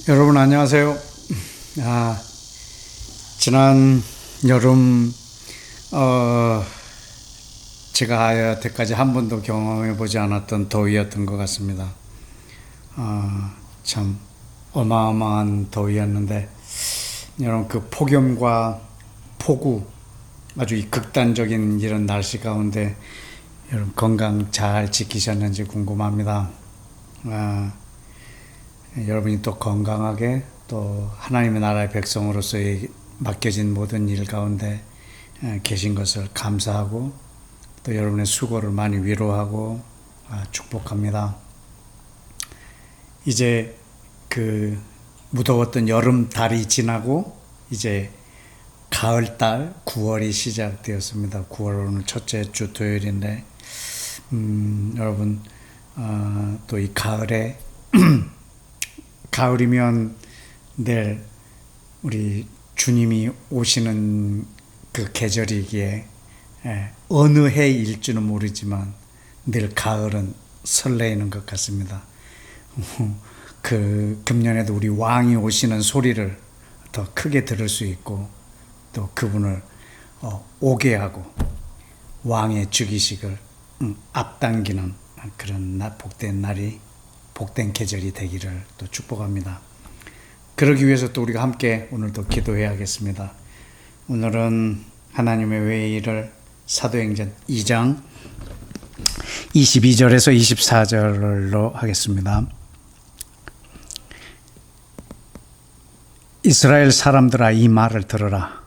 여러분 안녕하세요. 지난 여름 제가 여태까지 한 번도 경험해 보지 않았던 더위였던 것 같습니다. 참 어마어마한 더위였는데 여러분 그 폭염과 폭우 아주 이 극단적인 이런 날씨 가운데 여러분 건강 잘 지키셨는지 궁금합니다. 여러분이 또 건강하게 또 하나님의 나라의 백성으로서 맡겨진 모든 일 가운데 계신 것을 감사하고 또 여러분의 수고를 많이 위로하고 축복합니다. 이제 그 무더웠던 여름 달이 지나고 이제 가을달 9월이 시작되었습니다. 9월 오늘 첫째 주 토요일인데 여러분 또 이 가을에 가을이면 내일 우리 주님이 오시는 그 계절이기에 어느 해일지는 모르지만 늘 가을은 설레이는 것 같습니다. 그 금년에도 우리 왕이 오시는 소리를 더 크게 들을 수 있고 또 그분을 오게 하고 왕의 즉위식을 앞당기는 그런 복된 날이 복된 계절이 되기를 또 축복합니다. 그러기 위해서 또 우리가 함께 오늘도 기도해야겠습니다. 오늘은 하나님의 외일을 사도행전 2장 22절에서 24절로 하겠습니다. 이스라엘 사람들아 이 말을 들으라.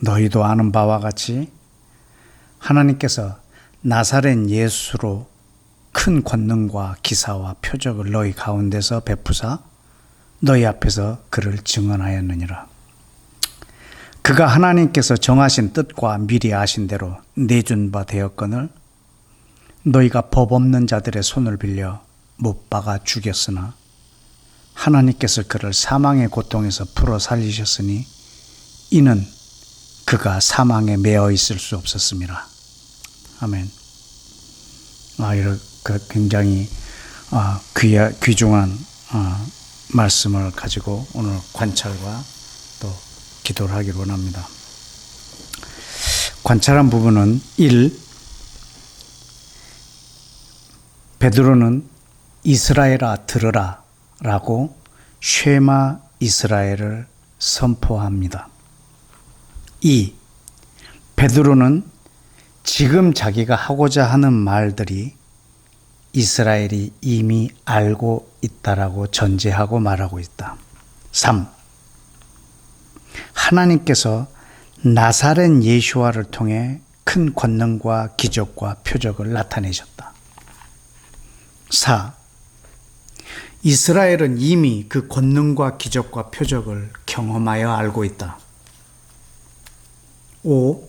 너희도 아는 바와 같이 하나님께서 나사렛 예수로 큰 권능과 기사와 표적을 너희 가운데서 베푸사 너희 앞에서 그를 증언하였느니라. 그가 하나님께서 정하신 뜻과 미리 아신 대로 내준 바 되었거늘 너희가 법 없는 자들의 손을 빌려 못 박아 죽였으나 하나님께서 그를 사망의 고통에서 풀어 살리셨으니 이는 그가 사망에 매어 있을 수 없었습니다. 아멘. 이렇게 굉장히 귀중한 말씀을 가지고 오늘 관찰과 또 기도를 하기를 원합니다. 관찰한 부분은 1. 베드로는 이스라엘아 들으라 라고 쉐마 이스라엘을 선포합니다. 2. 베드로는 지금 자기가 하고자 하는 말들이 이스라엘이 이미 알고 있다라고 전제하고 말하고 있다. 3. 하나님께서 나사렛 예수와를 통해 큰 권능과 기적과 표적을 나타내셨다. 4. 이스라엘은 이미 그 권능과 기적과 표적을 경험하여 알고 있다. 5.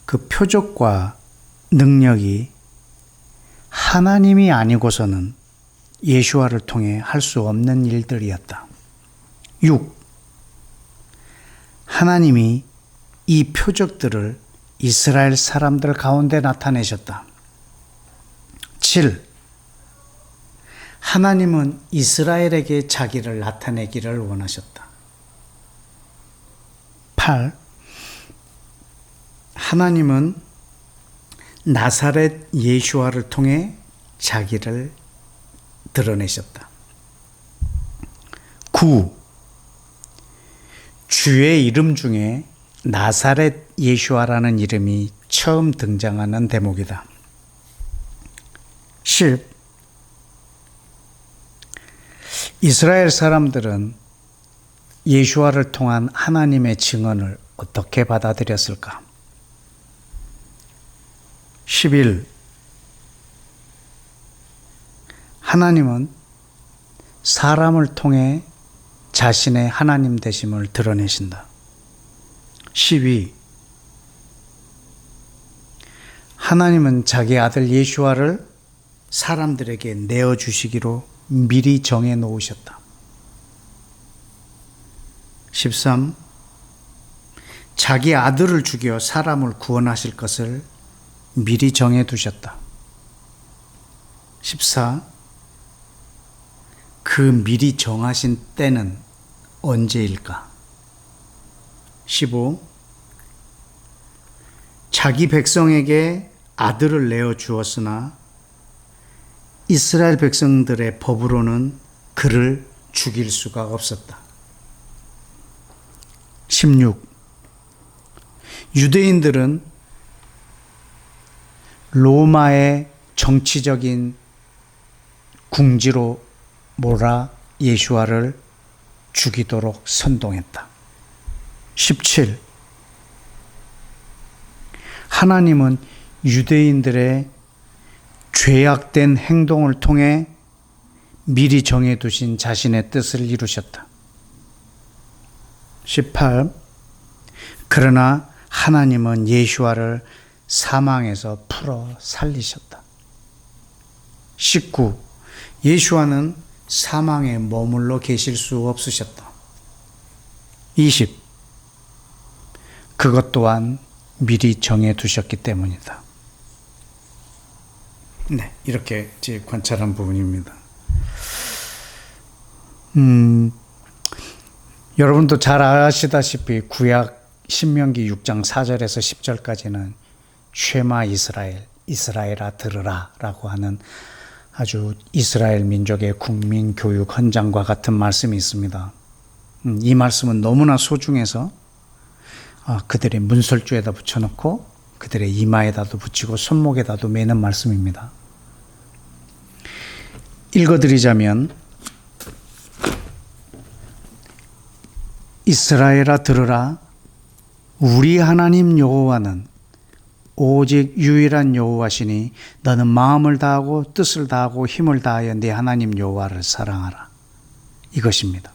그 표적과 능력이 하나님이 아니고서는 예수와를 통해 할 수 없는 일들이었다. 6. 하나님이 이 표적들을 이스라엘 사람들 가운데 나타내셨다. 7. 하나님은 이스라엘에게 자기를 나타내기를 원하셨다. 8. 하나님은 나사렛 예수와를 통해 자기를 드러내셨다. 9. 주의 이름 중에 나사렛 예수와라는 이름이 처음 등장하는 대목이다. 10. 이스라엘 사람들은 예수와를 통한 하나님의 증언을 어떻게 받아들였을까? 11. 하나님은 사람을 통해 자신의 하나님 되심을 드러내신다. 12. 하나님은 자기 아들 예수와를 사람들에게 내어주시기로 미리 정해 놓으셨다. 13. 자기 아들을 죽여 사람을 구원하실 것을 미리 정해 두셨다. 14. 그 그 미리 정하신 때는 언제일까? 15. 자기 백성에게 아들을 내어 주었으나 이스라엘 백성들의 법으로는 그를 죽일 수가 없었다. 16. 유대인들은 로마의 정치적인 궁지로 몰아 예수와를 죽이도록 선동했다. 17. 하나님은 유대인들의 죄악된 행동을 통해 미리 정해두신 자신의 뜻을 이루셨다. 18. 그러나 하나님은 예수와를 사망에서 풀어 살리셨다. 19. 예수와는 사망에 머물러 계실 수 없으셨다. 20. 그것 또한 미리 정해두셨기 때문이다. 네, 이렇게 제 관찰한 부분입니다. 여러분도 잘 아시다시피 구약 신명기 6장 4절에서 10절까지는 쉐마 이스라엘, 이스라엘아 들으라 라고 하는 아주 이스라엘 민족의 국민 교육 헌장과 같은 말씀이 있습니다. 이 말씀은 너무나 소중해서 그들의 문설주에다 붙여놓고 그들의 이마에다도 붙이고 손목에다도 매는 말씀입니다. 읽어드리자면 이스라엘아 들으라 우리 하나님 여호와는 오직 유일한 여호와시니 너는 마음을 다하고 뜻을 다하고 힘을 다하여 네 하나님 여호와를 사랑하라. 이것입니다.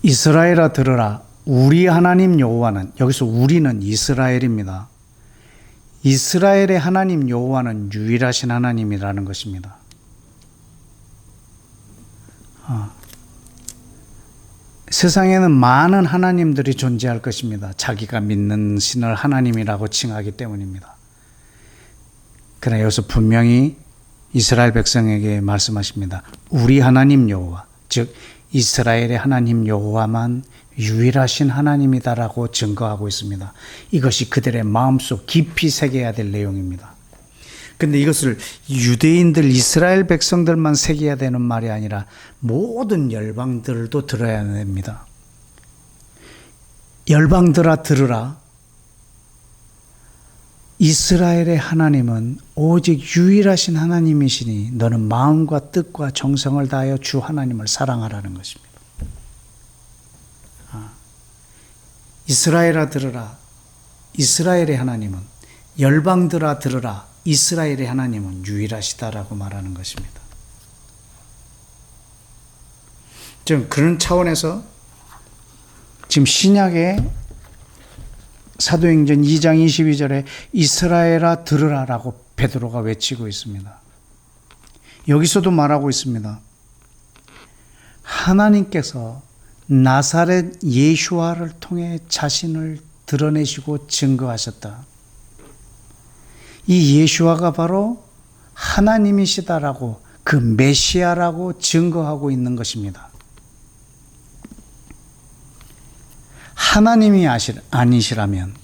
이스라엘아 들으라 우리 하나님 여호와는, 여기서 우리는 이스라엘입니다. 이스라엘의 하나님 여호와는 유일하신 하나님이라는 것입니다. 세상에는 많은 하나님들이 존재할 것입니다. 자기가 믿는 신을 하나님이라고 칭하기 때문입니다. 그러나 여기서 분명히 이스라엘 백성에게 말씀하십니다. 우리 하나님 여호와, 즉 이스라엘의 하나님 여호와만 유일하신 하나님이다라고 증거하고 있습니다. 이것이 그들의 마음속 깊이 새겨야 될 내용입니다. 근데 이것을 유대인들, 이스라엘 백성들만 새겨야 되는 말이 아니라 모든 열방들도 들어야 됩니다. 열방들아 들으라. 이스라엘의 하나님은 오직 유일하신 하나님이시니 너는 마음과 뜻과 정성을 다하여 주 하나님을 사랑하라는 것입니다. 이스라엘아 들으라. 이스라엘의 하나님은, 열방들아 들으라. 이스라엘의 하나님은 유일하시다라고 말하는 것입니다. 좀 그런 차원에서 지금 신약의 사도행전 2장 22절에 이스라엘아 들으라라고 베드로가 외치고 있습니다. 여기서도 말하고 있습니다. 하나님께서 나사렛 예수와를 통해 자신을 드러내시고 증거하셨다. 이 예수와가 바로 하나님이시다라고, 그 메시아라고 증거하고 있는 것입니다. 하나님이 아니시라면,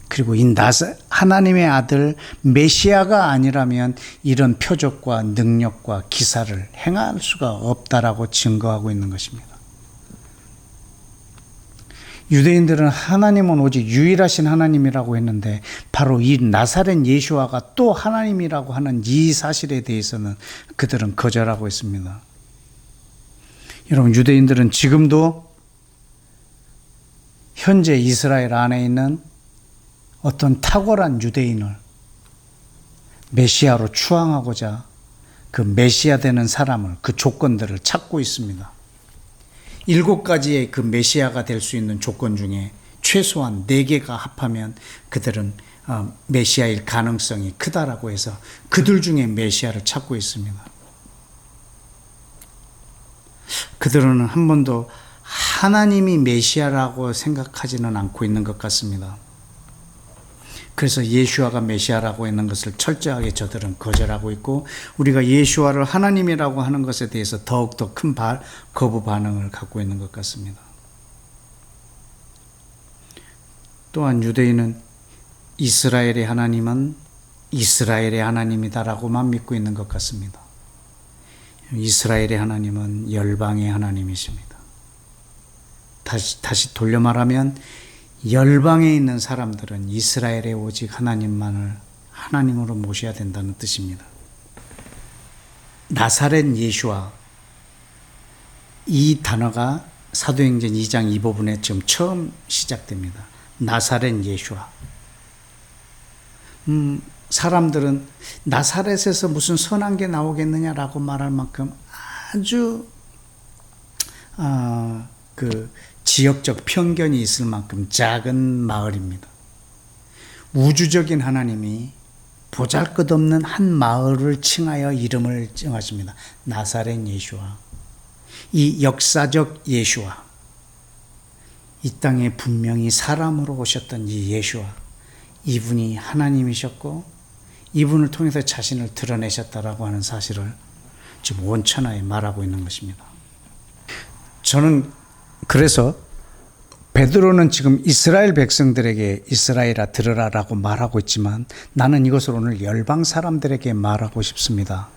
그리고 이 하나님의 아들 메시아가 아니라면 이런 표적과 능력과 기사를 행할 수가 없다라고 증거하고 있는 것입니다. 유대인들은 하나님은 오직 유일하신 하나님이라고 했는데 바로 이 나사렛 예수와가 또 하나님이라고 하는 이 사실에 대해서는 그들은 거절하고 있습니다. 여러분, 유대인들은 지금도 현재 이스라엘 안에 있는 어떤 탁월한 유대인을 메시아로 추앙하고자 그 메시아 되는 사람을, 그 조건들을 찾고 있습니다. 7가지의 그 메시아가 될 수 있는 조건 중에 최소한 4개가 합하면 그들은 메시아일 가능성이 크다라고 해서 그들 중에 메시아를 찾고 있습니다. 그들은 한 번도 하나님이 메시아라고 생각하지는 않고 있는 것 같습니다. 그래서 예수아가 메시아라고 하는 것을 철저하게 저들은 거절하고 있고, 우리가 예수아를 하나님이라고 하는 것에 대해서 더욱더 큰 거부 반응을 갖고 있는 것 같습니다. 또한 유대인은 이스라엘의 하나님은 이스라엘의 하나님이다라고만 믿고 있는 것 같습니다. 이스라엘의 하나님은 열방의 하나님이십니다. 다시 돌려 말하면 열방에 있는 사람들은 이스라엘의 오직 하나님만을 하나님으로 모셔야 된다는 뜻입니다. 나사렛 예수와 이 단어가 사도행전 2장 이 부분에 지금 처음 시작됩니다. 나사렛 예수와. 사람들은 나사렛에서 무슨 선한 게 나오겠느냐라고 말할 만큼 아주 지역적 편견이 있을 만큼 작은 마을입니다. 우주적인 하나님이 보잘것없는 한 마을을 칭하여 이름을 정하십니다. 나사렛 예수와. 이 역사적 예수와, 이 땅에 분명히 사람으로 오셨던 이 예수와, 이분이 하나님이셨고 이분을 통해서 자신을 드러내셨다라고 하는 사실을 지금 온천하에 말하고 있는 것입니다. 저는 그래서 베드로는 지금 이스라엘 백성들에게 이스라엘아 들으라라고 말하고 있지만, 나는 이것을 오늘 열방 사람들에게 말하고 싶습니다.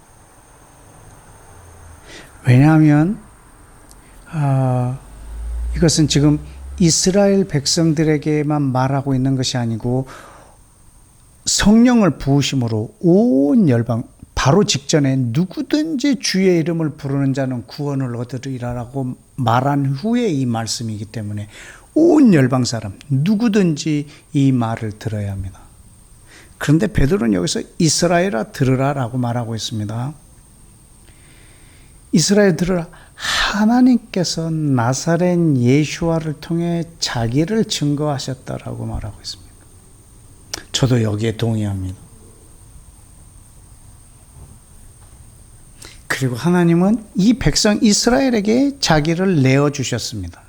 왜냐하면 이것은 지금 이스라엘 백성들에게만 말하고 있는 것이 아니고 성령을 부으심으로 온 열방, 바로 직전에 누구든지 주의 이름을 부르는 자는 구원을 얻으리라라고 말한 후에 이 말씀이기 때문에 온 열방 사람 누구든지 이 말을 들어야 합니다. 그런데 베드로는 여기서 이스라엘아 들으라라고 말하고 있습니다. 이스라엘 들으라. 하나님께서 나사렛 예수아를 통해 자기를 증거하셨다라고 말하고 있습니다. 저도 여기에 동의합니다. 그리고 하나님은 이 백성 이스라엘에게 자기를 내어주셨습니다.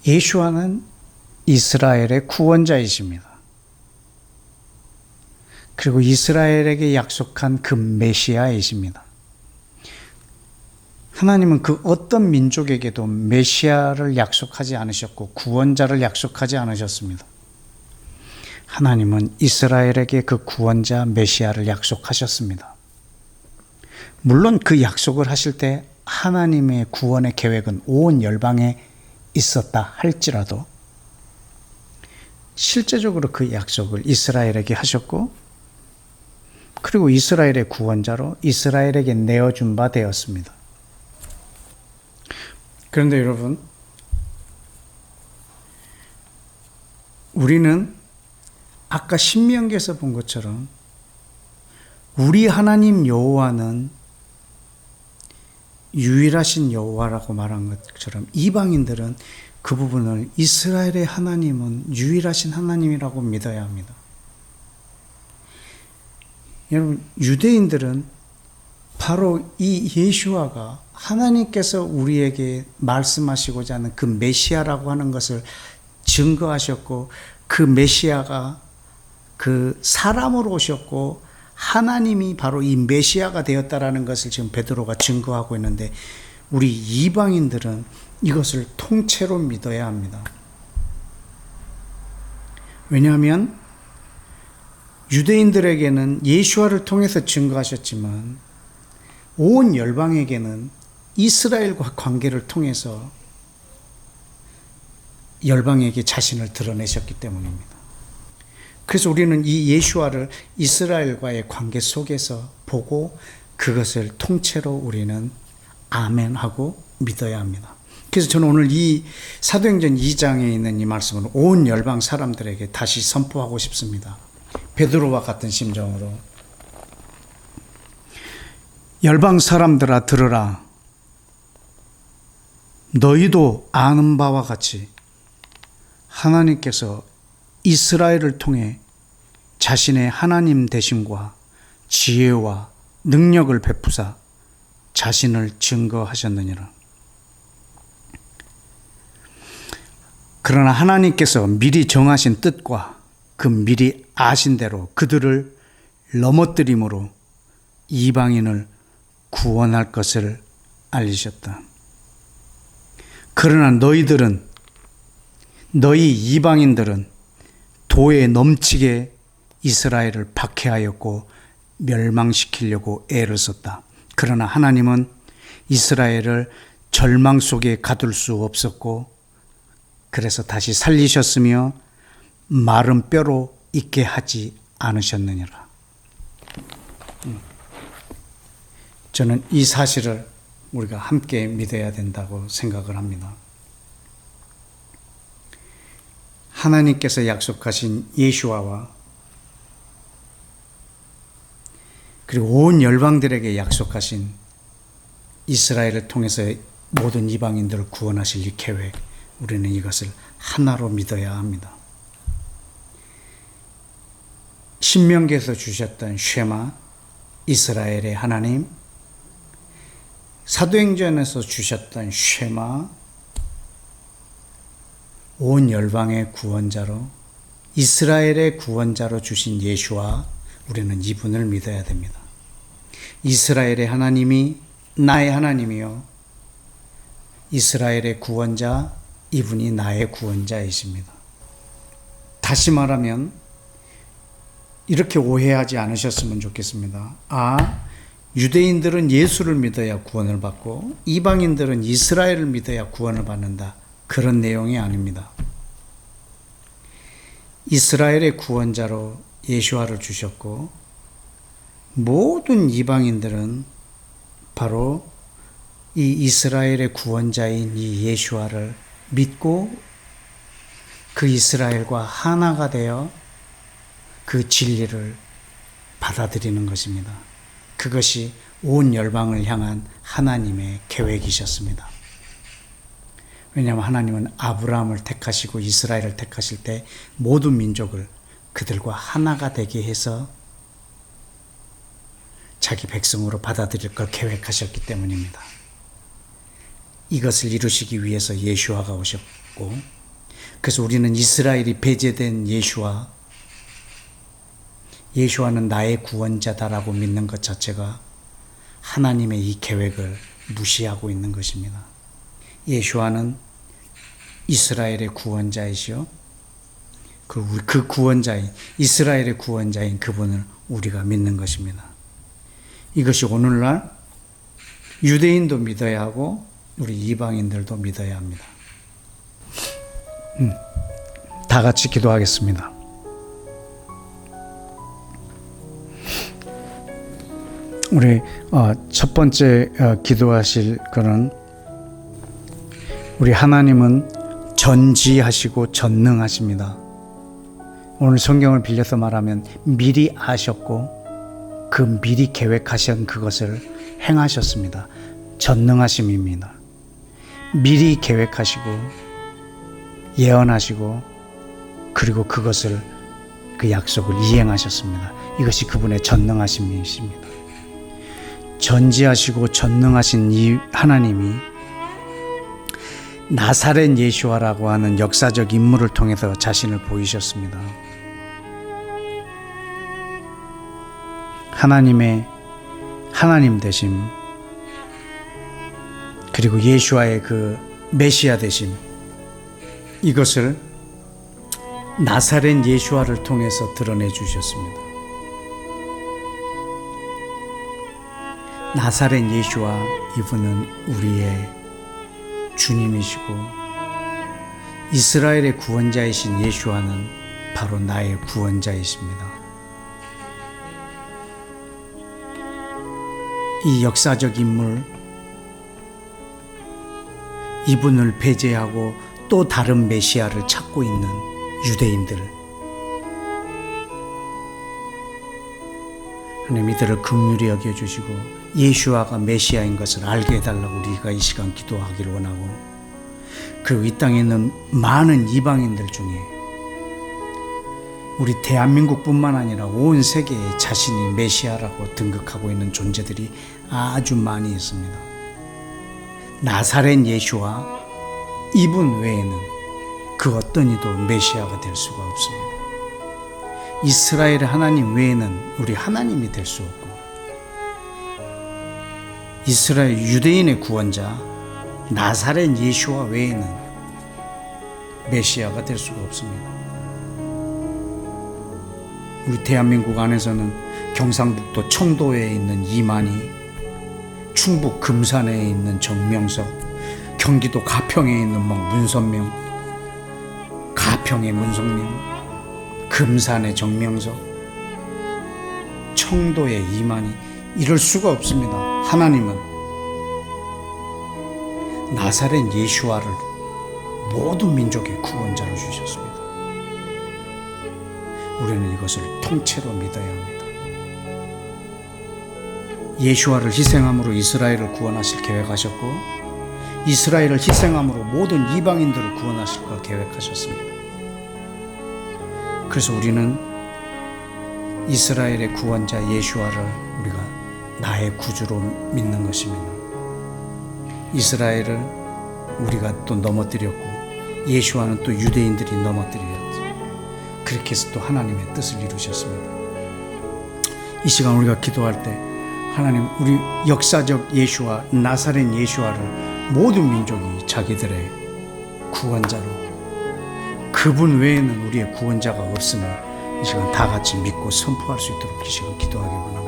예수아는 이스라엘의 구원자이십니다. 그리고 이스라엘에게 약속한 그 메시아이십니다. 하나님은 그 어떤 민족에게도 메시아를 약속하지 않으셨고 구원자를 약속하지 않으셨습니다. 하나님은 이스라엘에게 그 구원자 메시아를 약속하셨습니다. 물론 그 약속을 하실 때 하나님의 구원의 계획은 온 열방에 있었다 할지라도 실제적으로 그 약속을 이스라엘에게 하셨고, 그리고 이스라엘의 구원자로 이스라엘에게 내어준 바 되었습니다. 그런데 여러분, 우리는 아까 신명기에서 본 것처럼 우리 하나님 여호와는 유일하신 여호와라고 말한 것처럼 이방인들은 그 부분을 이스라엘의 하나님은 유일하신 하나님이라고 믿어야 합니다. 여러분, 유대인들은 바로 이 예수아가 하나님께서 우리에게 말씀하시고자 하는 그 메시아라고 하는 것을 증거하셨고, 그 메시아가 그 사람으로 오셨고 하나님이 바로 이 메시아가 되었다라는 것을 지금 베드로가 증거하고 있는데, 우리 이방인들은 이것을 통째로 믿어야 합니다. 왜냐하면 유대인들에게는 예수아를 통해서 증거하셨지만 온 열방에게는 이스라엘과 관계를 통해서 열방에게 자신을 드러내셨기 때문입니다. 그래서 우리는 이 예수아를 이스라엘과의 관계 속에서 보고 그것을 통째로 우리는 아멘하고 믿어야 합니다. 그래서 저는 오늘 이 사도행전 2장에 있는 이 말씀을 온 열방 사람들에게 다시 선포하고 싶습니다. 베드로와 같은 심정으로. 열방 사람들아 들으라. 너희도 아는 바와 같이 하나님께서 이스라엘을 통해 자신의 하나님 되심과 지혜와 능력을 베푸사 자신을 증거하셨느니라. 그러나 하나님께서 미리 정하신 뜻과 그 미리 아신 대로 그들을 넘어뜨림으로 이방인을 구원할 것을 알리셨다. 그러나 너희 이방인들은 도에 넘치게 이스라엘을 박해하였고 멸망시키려고 애를 썼다. 그러나 하나님은 이스라엘을 절망 속에 가둘 수 없었고 그래서 다시 살리셨으며 마른 뼈로 있게 하지 않으셨느니라. 저는 이 사실을 우리가 함께 믿어야 된다고 생각을 합니다. 하나님께서 약속하신 예수와와 그리고 온 열방들에게 약속하신 이스라엘을 통해서 모든 이방인들을 구원하실 이 계획, 우리는 이것을 하나로 믿어야 합니다. 신명기에서 주셨던 쉐마, 이스라엘의 하나님, 사도행전에서 주셨던 쉐마, 온 열방의 구원자로 이스라엘의 구원자로 주신 예수와 우리는 이분을 믿어야 됩니다. 이스라엘의 하나님이 나의 하나님이요 이스라엘의 구원자, 이분이 나의 구원자이십니다. 다시 말하면 이렇게 오해하지 않으셨으면 좋겠습니다. 유대인들은 예수를 믿어야 구원을 받고 이방인들은 이스라엘을 믿어야 구원을 받는다. 그런 내용이 아닙니다. 이스라엘의 구원자로 예수와를 주셨고 모든 이방인들은 바로 이 이스라엘의 구원자인 이 예수와를 믿고 그 이스라엘과 하나가 되어 그 진리를 받아들이는 것입니다. 그것이 온 열방을 향한 하나님의 계획이셨습니다. 왜냐하면 하나님은 아브라함을 택하시고 이스라엘을 택하실 때 모든 민족을 그들과 하나가 되게 해서 자기 백성으로 받아들일 걸 계획하셨기 때문입니다. 이것을 이루시기 위해서 예수와가 오셨고, 그래서 우리는 이스라엘이 배제된 예수와는 나의 구원자다라고 믿는 것 자체가 하나님의 이 계획을 무시하고 있는 것입니다. 예수와는 이스라엘의 구원자이시요 그 구원자인 이스라엘의 구원자인 그분을 우리가 믿는 것입니다. 이것이 오늘날 유대인도 믿어야 하고 우리 이방인들도 믿어야 합니다. 다 같이 기도하겠습니다. 우리 첫 번째 기도하실 거는 우리 하나님은 전지하시고 전능하십니다. 오늘 성경을 빌려서 말하면 미리 아셨고 그 미리 계획하신 그것을 행하셨습니다. 전능하심입니다. 미리 계획하시고 예언하시고 그리고 그것을 그 약속을 이행하셨습니다. 이것이 그분의 전능하심이십니다. 전지하시고 전능하신 이 하나님이 나사렛 예수와라고 하는 역사적 인물을 통해서 자신을 보이셨습니다. 하나님의 하나님 되심, 그리고 예수와의 그 메시아 되심, 이것을 나사렛 예수와를 통해서 드러내 주셨습니다. 나사렛 예수와, 이분은 우리의 주님이시고 이스라엘의 구원자이신 예수와는 바로 나의 구원자이십니다. 이 역사적 인물, 이분을 배제하고 또 다른 메시아를 찾고 있는 유대인들, 하나님 이들을 긍휼히 여겨주시고 예수와가 메시아인 것을 알게 해달라고 우리가 이 시간 기도하기를 원하고, 그리고 이 땅에 있는 많은 이방인들 중에 우리 대한민국뿐만 아니라 온 세계에 자신이 메시아라고 등극하고 있는 존재들이 아주 많이 있습니다. 나사렛 예수와 이분 외에는 그 어떤 이도 메시아가 될 수가 없습니다. 이스라엘의 하나님 외에는 우리 하나님이 될 수 없고, 이스라엘 유대인의 구원자 나사렛 예수와 외에는 메시아가 될 수가 없습니다. 우리 대한민국 안에서는 경상북도 청도에 있는 이만희, 충북 금산에 있는 정명석, 경기도 가평에 있는 문선명, 가평의 문성명, 금산의 정명석, 청도의 이만희, 이럴 수가 없습니다. 하나님은 나사렛 예수와를 모든 민족의 구원자로 주셨습니다. 우리는 이것을 통째로 믿어야 합니다. 예수와를 희생함으로 이스라엘을 구원하실 계획하셨고, 이스라엘을 희생함으로 모든 이방인들을 구원하실 걸 계획하셨습니다. 그래서 우리는 이스라엘의 구원자 예수와를 우리가 나의 구주로 믿는 것입니다. 이스라엘을 우리가 또 넘어뜨렸고, 예수와는 또 유대인들이 넘어뜨렸죠. 그렇게 해서 또 하나님의 뜻을 이루셨습니다. 이 시간 우리가 기도할 때 하나님, 우리 역사적 예수와 나사렛 예수와를 모든 민족이 자기들의 구원자로, 그분 외에는 우리의 구원자가 없음을 이 시간 다 같이 믿고 선포할 수 있도록 이 시간 기도하기 원합니다.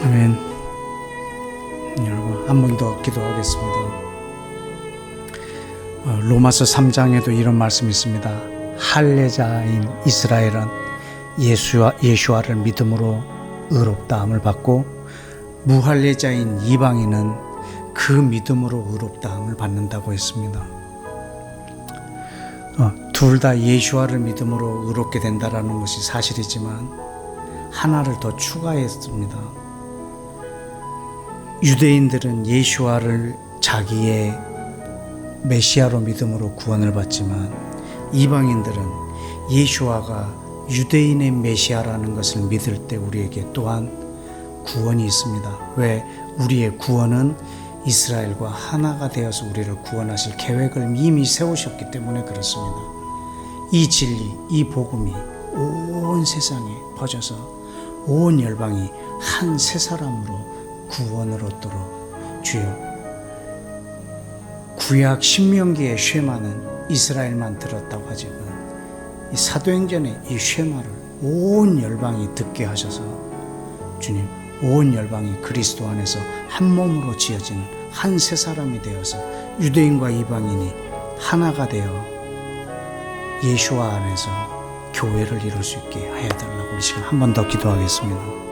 아멘. 여러분, 한 번 더 기도하겠습니다. 로마서 3장에도 이런 말씀이 있습니다. 할례자인 이스라엘은 예수와를 믿음으로 의롭다함을 받고, 무할례자인 이방인은 그 믿음으로 의롭다함을 받는다고 했습니다. 둘 다 예수와를 믿음으로 의롭게 된다라는 것이 사실이지만, 하나를 더 추가했습니다. 유대인들은 예수와를 자기의 메시아로 믿음으로 구원을 받지만, 이방인들은 예수와가 유대인의 메시아라는 것을 믿을 때 우리에게 또한 구원이 있습니다. 왜? 우리의 구원은 이스라엘과 하나가 되어서 우리를 구원하실 계획을 이미 세우셨기 때문에 그렇습니다. 이 진리, 이 복음이 온 세상에 퍼져서 온 열방이 한 세 사람으로 구원을 얻도록 주여, 구약 신명기의 쉐마는 이스라엘만 들었다고 하지만 이 사도행전의 이 쉐마를 온 열방이 듣게 하셔서 주님, 온 열방이 그리스도 안에서 한 몸으로 지어지는 한 세 사람이 되어서 유대인과 이방인이 하나가 되어 예수와 안에서 교회를 이룰 수 있게 해야 달라고 우리 시간 한 번 더 기도하겠습니다.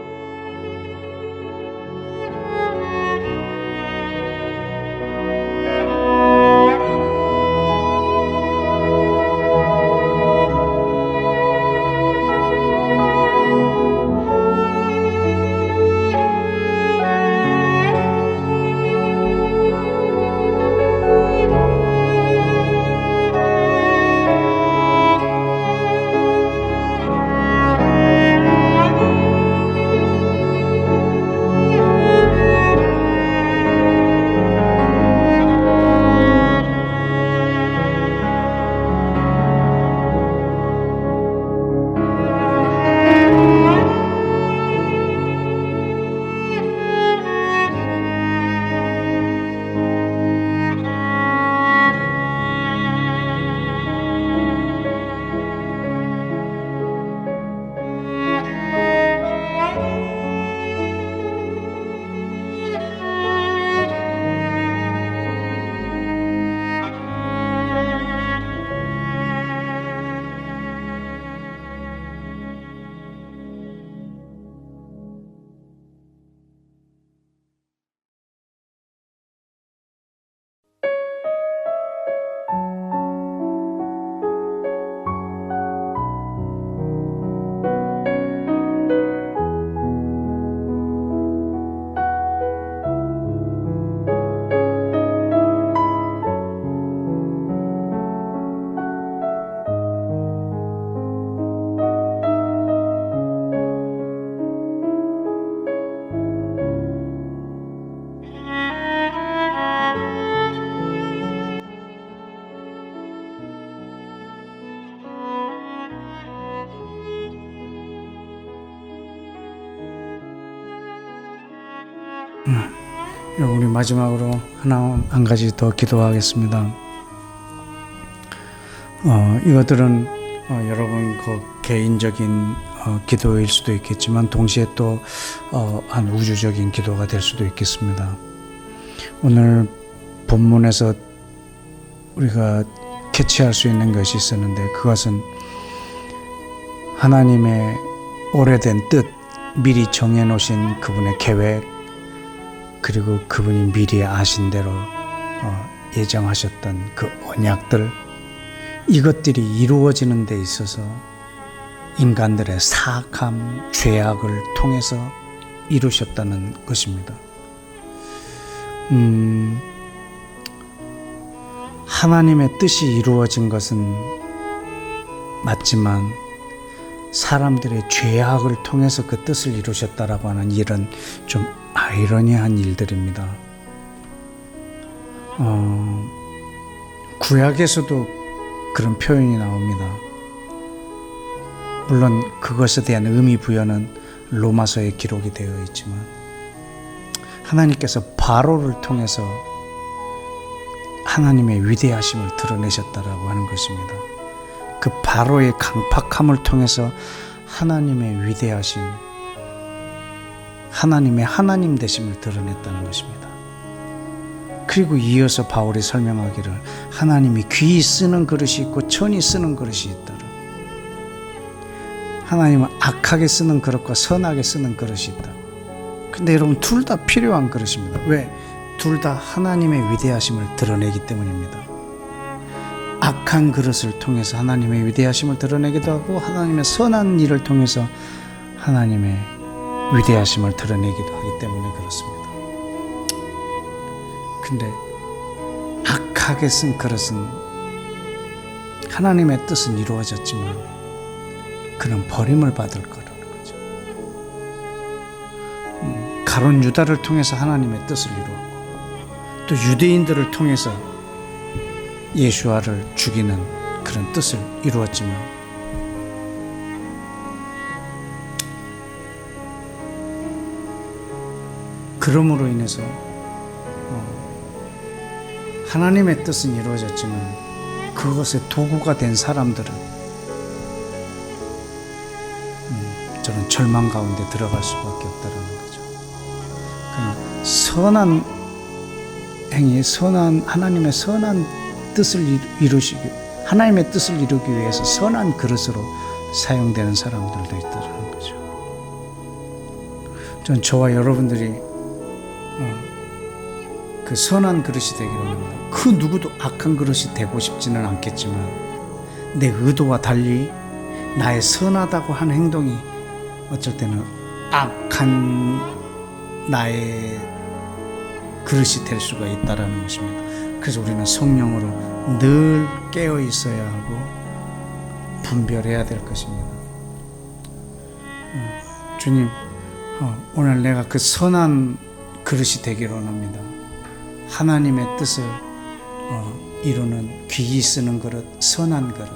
우리 마지막으로 한 가지 더 기도하겠습니다. 이것들은 여러분 개인적인 기도일 수도 있겠지만 동시에 또 한 우주적인 기도가 될 수도 있겠습니다. 오늘 본문에서 우리가 캐치할 수 있는 것이 있었는데 그것은 하나님의 오래된 뜻, 미리 정해놓으신 그분의 계획, 그리고 그분이 미리 아신 대로 예정하셨던 그 언약들, 이것들이 이루어지는 데 있어서 인간들의 사악함, 죄악을 통해서 이루셨다는 것입니다. 하나님의 뜻이 이루어진 것은 맞지만 사람들의 죄악을 통해서 그 뜻을 이루셨다라고 하는 일은 좀 아이러니한 일들입니다. 구약에서도 그런 표현이 나옵니다. 물론 그것에 대한 의미 부여는 로마서에 기록이 되어 있지만 하나님께서 바로를 통해서 하나님의 위대하심을 드러내셨다라고 하는 것입니다. 그 바로의 강팍함을 통해서 하나님의 위대하심, 하나님의 하나님 되심을 드러냈다는 것입니다. 그리고 이어서 바울이 설명하기를 하나님이 귀히 쓰는 그릇이 있고 천히 쓰는 그릇이 있다. 하나님은 악하게 쓰는 그릇과 선하게 쓰는 그릇이 있다. 근데 여러분 둘 다 필요한 그릇입니다. 왜? 둘 다 하나님의 위대하심을 드러내기 때문입니다. 악한 그릇을 통해서 하나님의 위대하심을 드러내기도 하고 하나님의 선한 일을 통해서 하나님의 위대하심을 드러내기도 하기 때문에 그렇습니다. 근데 악하게 쓴 그릇은 하나님의 뜻은 이루어졌지만 그는 버림을 받을 거라는 거죠. 가룟 유다를 통해서 하나님의 뜻을 이루었고 또 유대인들을 통해서 예수아를 죽이는 그런 뜻을 이루었지만 그러므로 인해서 하나님의 뜻은 이루어졌지만 그것의 도구가 된 사람들은 저는 절망 가운데 들어갈 수밖에 없다는 거죠. 선한 행위, 하나님의 선한 뜻을 이루시기, 하나님의 뜻을 이루기 위해서 선한 그릇으로 사용되는 사람들도 있다는 거죠. 전 저와 여러분들이 그 선한 그릇이 되기를 원합니다. 그 누구도 악한 그릇이 되고 싶지는 않겠지만 내 의도와 달리 나의 선하다고 한 행동이 어쩔 때는 악한 나의 그릇이 될 수가 있다는 것입니다. 그래서 우리는 성령으로 늘 깨어 있어야 하고 분별해야 될 것입니다. 주님, 오늘 내가 그 선한 그릇이 되기를 원합니다. 하나님의 뜻을 이루는 귀히 쓰는 그릇, 선한 그릇.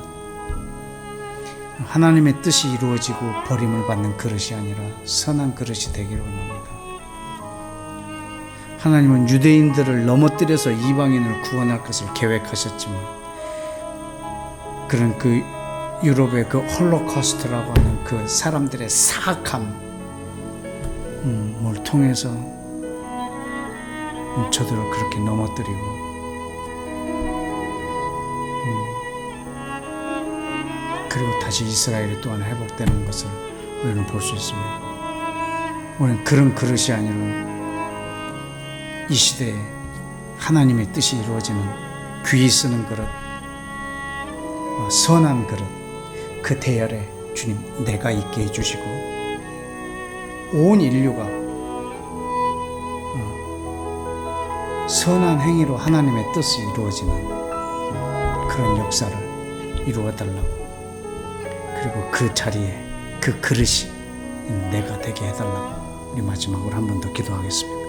하나님의 뜻이 이루어지고 버림을 받는 그릇이 아니라 선한 그릇이 되기를 원합니다. 하나님은 유대인들을 넘어뜨려서 이방인을 구원할 것을 계획하셨지만 그런 그 유럽의 그 홀로코스트라고 하는 그 사람들의 사악함을 통해서 저들을 그렇게 넘어뜨리고 그리고 다시 이스라엘이 또한 회복되는 것을 우리는 볼 수 있습니다. 우리는 그런 그릇이 아니라 이 시대에 하나님의 뜻이 이루어지는 귀히 쓰는 그릇, 선한 그릇, 그 대열에 주님 내가 있게 해주시고 온 인류가 선한 행위로 하나님의 뜻이 이루어지는 그런 역사를 이루어달라고, 그리고 그 자리에 그 그릇이 내가 되게 해달라고 우리 마지막으로 한 번 더 기도하겠습니다.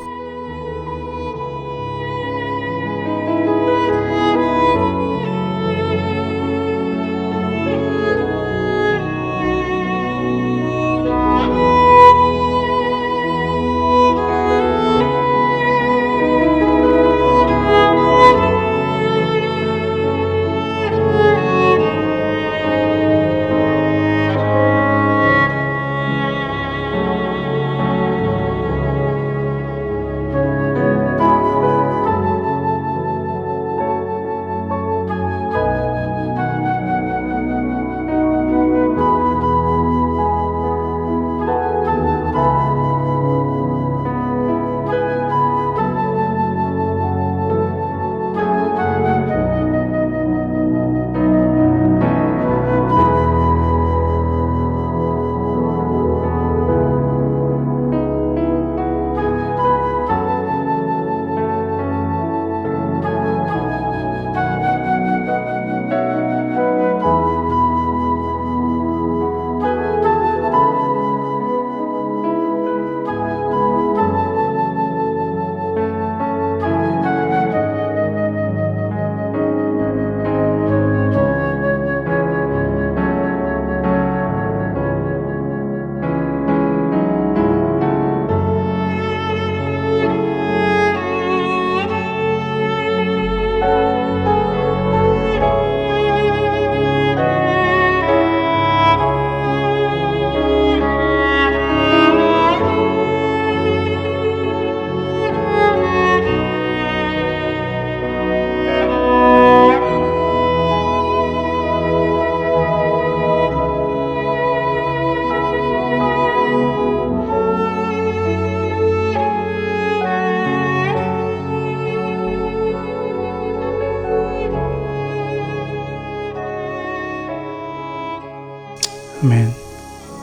아멘.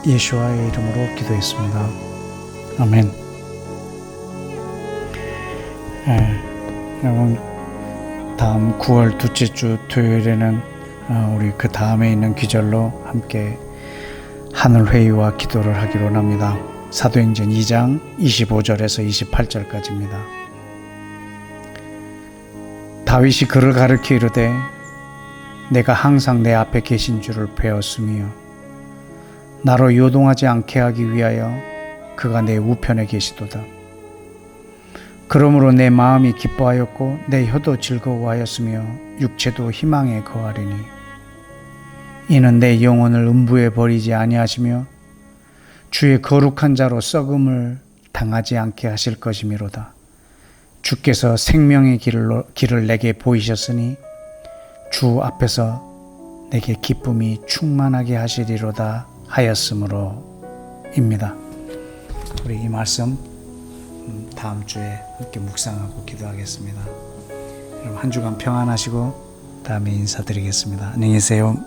예수와의 이름으로 기도했습니다. 아멘. 여러분, 다음 9월 둘째 주 토요일에는 우리 그 다음에 있는 귀절로 함께 하늘회의와 기도를 하기로 합니다. 사도행전 2장 25절에서 28절까지입니다. 다윗이 그를 가르쳐 이르되 내가 항상 내 앞에 계신 줄을 배웠으며 나로 요동하지 않게 하기 위하여 그가 내 우편에 계시도다. 그러므로 내 마음이 기뻐하였고 내 혀도 즐거워하였으며 육체도 희망에 거하리니 이는 내 영혼을 음부에 버리지 아니하시며 주의 거룩한 자로 썩음을 당하지 않게 하실 것이미로다. 주께서 생명의 길을 내게 보이셨으니 주 앞에서 내게 기쁨이 충만하게 하시리로다 하였으므로입니다. 우리 이 말씀 다음 주에 함께 묵상하고 기도하겠습니다. 여러분 한 주간 평안하시고 다음에 인사드리겠습니다. 안녕히 계세요.